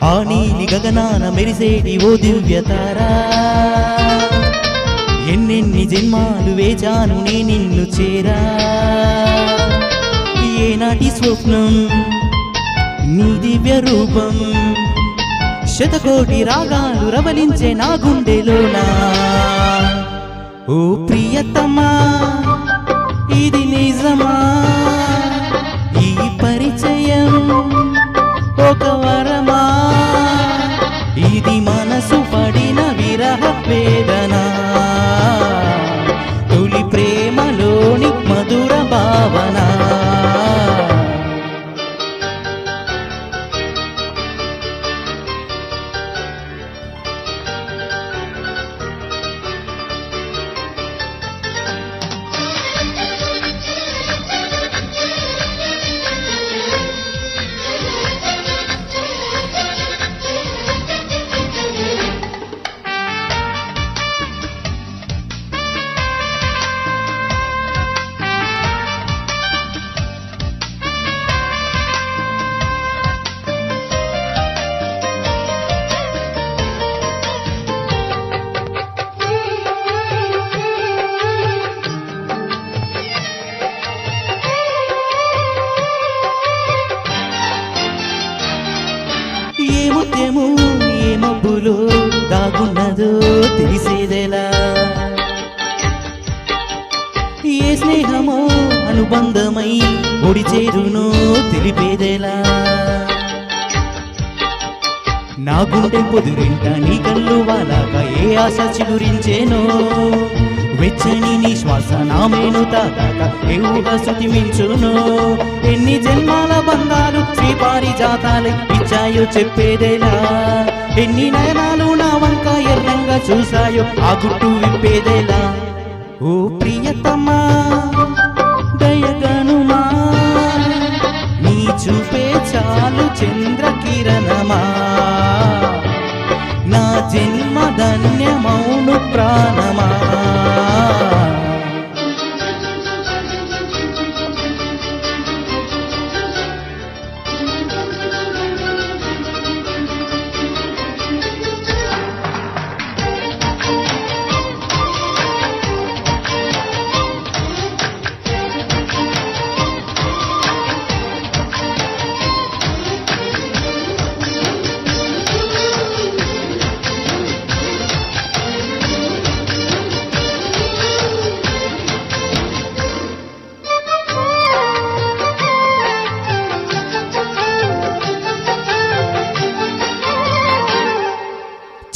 ఆ నీలి గగనాన మెరిసేటి ఓ దివ్యతారా ఎన్నెన్ని జన్మాలు వేచాను నే నిన్ను చేరా ఏనాటి స్వప్నం నీ దివ్య రూపం శతకోటి రాగాలు రవలించే నా గుండెలోనా ఓ ప్రియతమా ఇది నిజమా ఈ పరిచయం ఒక వరమా ఇది మనసు పడిన విరహ వేదన తొలి ప్రేమలోని మధుర భావన ఏ ముత్యము ఏ మబ్బులో దాగున్నదో తెలిసేదెలా ఏ స్నేహమో అనుబంధమై ఒడి చేరునో తెలిపేదెలా నా గుండె పొదురింట నీ కళ్ళు వాలాగా ఏ ఆశ చిగురించేనో వెచ్చని నీ శ్వాస నామేను తాకాక ఏ ఊహ శృతి మించును ఎన్ని జన్మాల బంధాలు శ్రీపారిజాతాలు ఇచ్చాయో చెప్పేదేలా ఎన్ని నయనాలు నా వంక ఎర్రంగా చూసాయో ఆ గుట్టు విప్పేదేలా ఓ ప్రియతమా దయగనుమా నీ చూపే చాలు చంద్రకిరణమా నా జన్మ ధన్యమౌను ప్రాణమా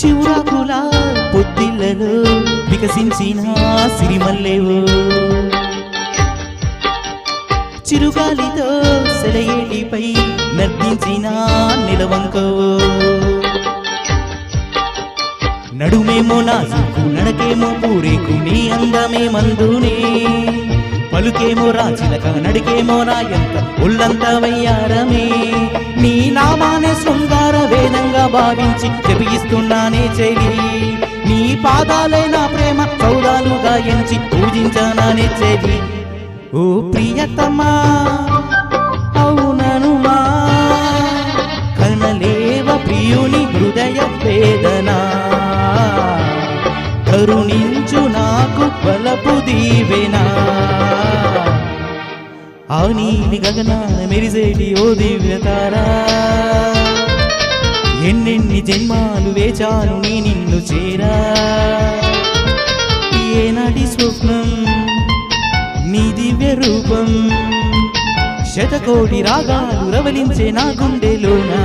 చివురాకుల పొత్తిళ్లలో వికసించిన సిరిమల్లేవో చిరుగాలితో సెలయేటిపై నర్తించిన నిలవంకో నడుమేమో నాజుకు నడకేమో పూరేకు నీ అందమే మందునే పలుకేమో రాచిలక నడికేమో రాయంత ఒళ్ళంత వయ్యారమే నీ నామానే శృంగార వేదంగా భావించి జపిస్తున్నానే చెలి నీ పాదాలే నా ప్రేమ సౌదాలుగా ఎంచి పూజించానే చెలి ఓ ప్రియతమా అవుననుమా కనలేవ ప్రియుని హృదయ వేదన కరుణించు నాకు బలపు దీవెనా ఆ నీలి గగనాన మెరిసేటి ఓ దివ్యతారా ఎన్నెన్ని జన్మాలు వేచాను నీ నిన్ను చేరా ఏనాటి స్వప్నం నీ దివ్య రూపం శతకోటి రాగాలు రవలించే నా గుండెలోనా